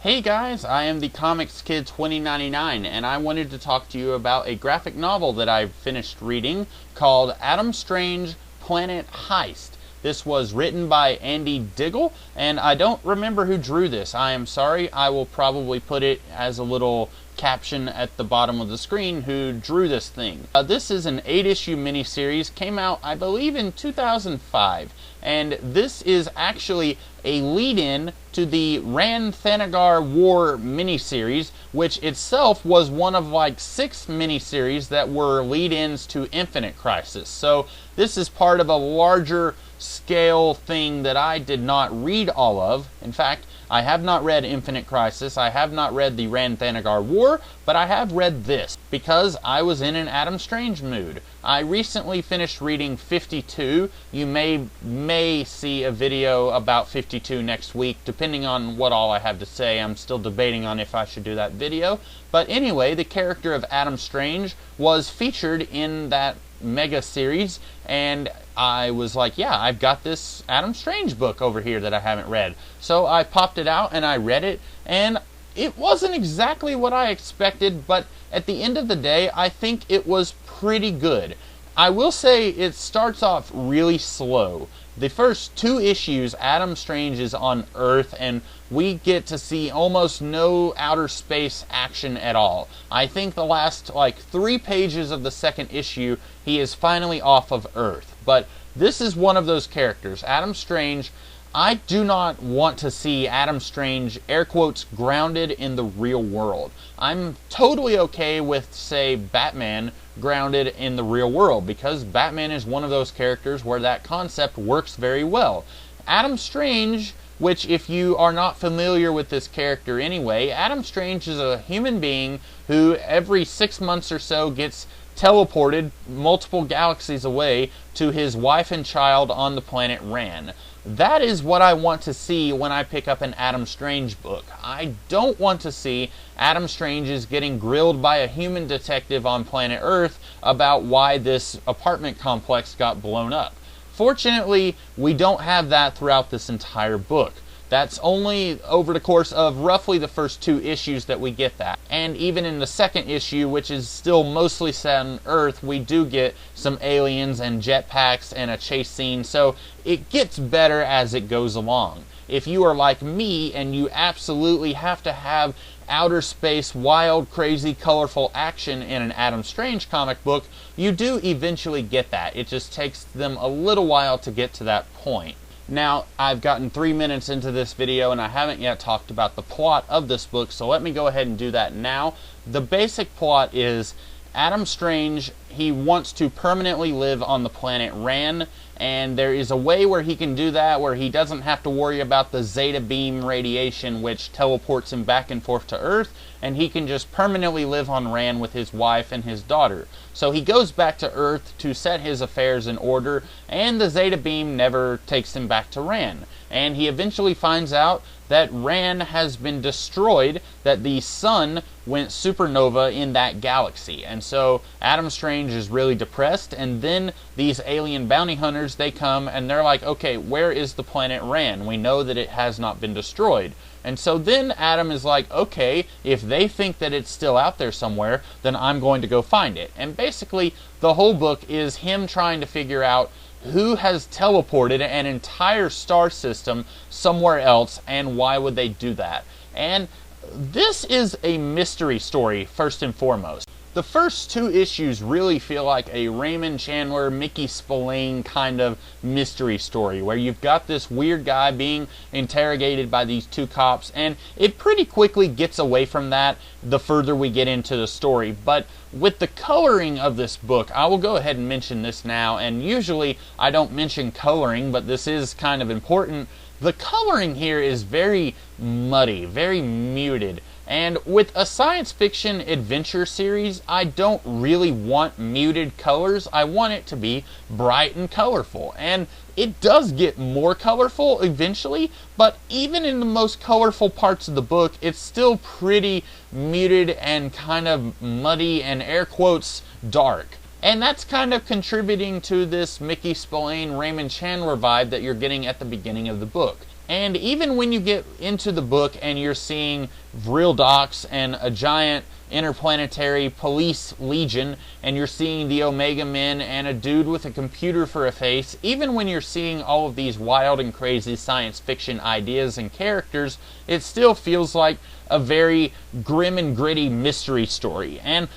Hey guys, I am the Comics Kid 2099 and I wanted to talk to you about a graphic novel that I've finished reading called Adam Strange Planet Heist. This was written by Andy Diggle, and I don't remember who drew this. I am sorry. I will probably put it as a little caption at the bottom of the screen who drew this thing. This is an 8-issue miniseries, came out I believe in 2005, and this is actually a lead-in to the Rann-Thanagar War miniseries, which itself was one of like 6 miniseries that were lead-ins to Infinite Crisis. So this is part of a larger scale thing that I did not read all of. In fact, I have not read Infinite Crisis, I have not read the Rann-Thanagar War, but I have read this because I was in an Adam Strange mood. I recently finished reading 52. You may see a video about 52 next week, depending on what all I have to say. I'm still debating on if I should do that video. But anyway, the character of Adam Strange was featured in that mega series, and I was like, yeah, I've got this Adam Strange book over here that I haven't read. So I popped it out and I read it, and it wasn't exactly what I expected, but at the end of the day, I think it was pretty good. I will say it starts off really slow. The first 2 issues, Adam Strange is on Earth, and we get to see almost no outer space action at all. I think the last 3 pages of the second issue, he is finally off of Earth. But this is one of those characters, Adam Strange. I do not want to see Adam Strange, air quotes, grounded in the real world. I'm totally okay with, say, Batman grounded in the real world, because Batman is one of those characters where that concept works very well. Adam Strange, which if you are not familiar with this character anyway, Adam Strange is a human being who every 6 months or so gets teleported multiple galaxies away to his wife and child on the planet Rann. That is what I want to see when I pick up an Adam Strange book. I don't want to see Adam Strange is getting grilled by a human detective on planet Earth about why this apartment complex got blown up. Fortunately, we don't have that throughout this entire book. That's only over the course of roughly the first 2 issues that we get that. And even in the second issue, which is still mostly set on Earth, we do get some aliens and jetpacks and a chase scene, so it gets better as it goes along. If you are like me and you absolutely have to have outer space, wild, crazy, colorful action in an Adam Strange comic book, you do eventually get that. It just takes them a little while to get to that point. Now, I've gotten 3 minutes into this video and I haven't yet talked about the plot of this book, so let me go ahead and do that now. The basic plot is Adam Strange, he wants to permanently live on the planet Rann, and there is a way where he can do that where he doesn't have to worry about the Zeta beam radiation which teleports him back and forth to Earth, and he can just permanently live on Rann with his wife and his daughter. So he goes back to Earth to set his affairs in order, and the Zeta beam never takes him back to Rann. And he eventually finds out that Rann has been destroyed, that the sun went supernova in that galaxy. And so Adam Strange is really depressed, and then these alien bounty hunters, they come and they're like, okay, where is the planet Rann? We know that it has not been destroyed. And so then Adam is like, okay, if they think that it's still out there somewhere, then I'm going to go find it. And basically, the whole book is him trying to figure out who has teleported an entire star system somewhere else, and why would they do that? And this is a mystery story, first and foremost. The first 2 issues really feel like a Raymond Chandler, Mickey Spillane kind of mystery story, where you've got this weird guy being interrogated by these 2 cops, and it pretty quickly gets away from that the further we get into the story. But with the coloring of this book, I will go ahead and mention this now, and usually I don't mention coloring, but this is kind of important. The coloring here is very muddy, very muted. And with a science fiction adventure series, I don't really want muted colors. I want it to be bright and colorful. And it does get more colorful eventually, but even in the most colorful parts of the book, it's still pretty muted and kind of muddy and air quotes dark. And that's kind of contributing to this Mickey Spillane, Raymond Chandler vibe that you're getting at the beginning of the book. And even when you get into the book and you're seeing real docks and a giant interplanetary police legion, and you're seeing the Omega Men and a dude with a computer for a face, even when you're seeing all of these wild and crazy science fiction ideas and characters, it still feels like a very grim and gritty mystery story. And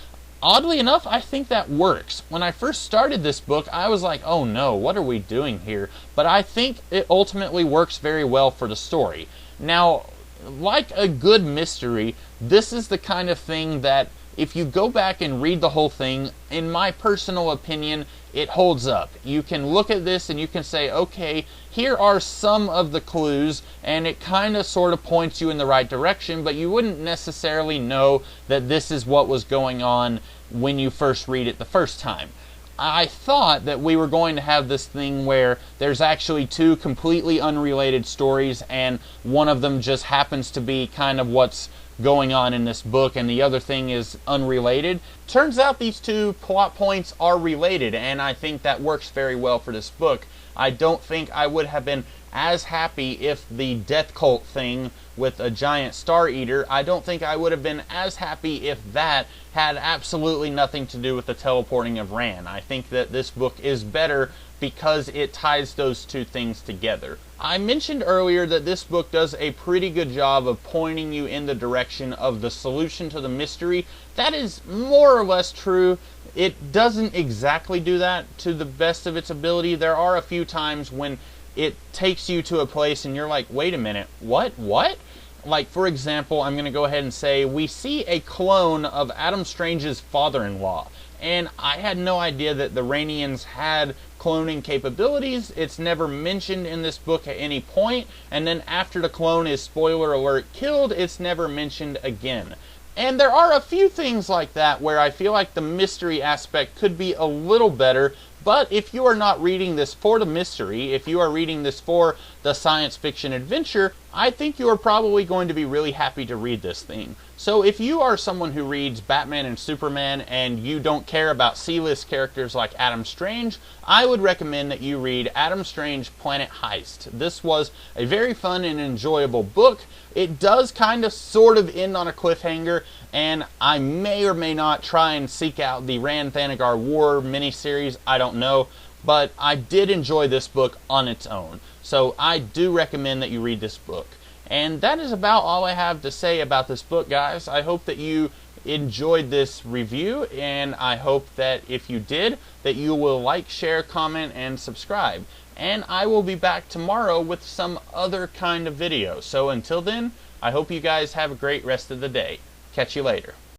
oddly enough, I think that works. When I first started this book, I was like, oh no, what are we doing here? But I think it ultimately works very well for the story. Now, like a good mystery, this is the kind of thing that if you go back and read the whole thing, in my personal opinion, it holds up. You can look at this and you can say, okay, here are some of the clues, and it kind of sort of points you in the right direction, but you wouldn't necessarily know that this is what was going on when you first read it the first time. I thought that we were going to have this thing where there's actually two completely unrelated stories, and one of them just happens to be kind of what's going on in this book, and the other thing is unrelated. Turns out these two plot points are related, and I think that works very well for this book. I don't think I would have been as happy if the death cult thing with a giant star eater, I don't think I would have been as happy if that had absolutely nothing to do with the teleporting of Ran. I think that this book is better because it ties those two things together. I mentioned earlier that this book does a pretty good job of pointing you in the direction of the solution to the mystery. That is more or less true. It doesn't exactly do that to the best of its ability. There are a few times when it takes you to a place and you're like, wait a minute, what? Like, for example, I'm going to go ahead and say we see a clone of Adam Strange's father-in-law. And I had no idea that the Ranians had cloning capabilities. It's never mentioned in this book at any point. And then after the clone is, spoiler alert, killed, it's never mentioned again. And there are a few things like that where I feel like the mystery aspect could be a little better. But if you are not reading this for the mystery, if you are reading this for the science fiction adventure, I think you are probably going to be really happy to read this thing. So if you are someone who reads Batman and Superman and you don't care about C-list characters like Adam Strange, I would recommend that you read Adam Strange Planet Heist. This was a very fun and enjoyable book. It does kind of sort of end on a cliffhanger, and I may or may not try and seek out the Rand Thanagar War miniseries, I don't know, but I did enjoy this book on its own. So I do recommend that you read this book. And that is about all I have to say about this book, guys. I hope that you enjoyed this review, and I hope that if you did, that you will like, share, comment, and subscribe. And I will be back tomorrow with some other kind of video. So until then, I hope you guys have a great rest of the day. Catch you later.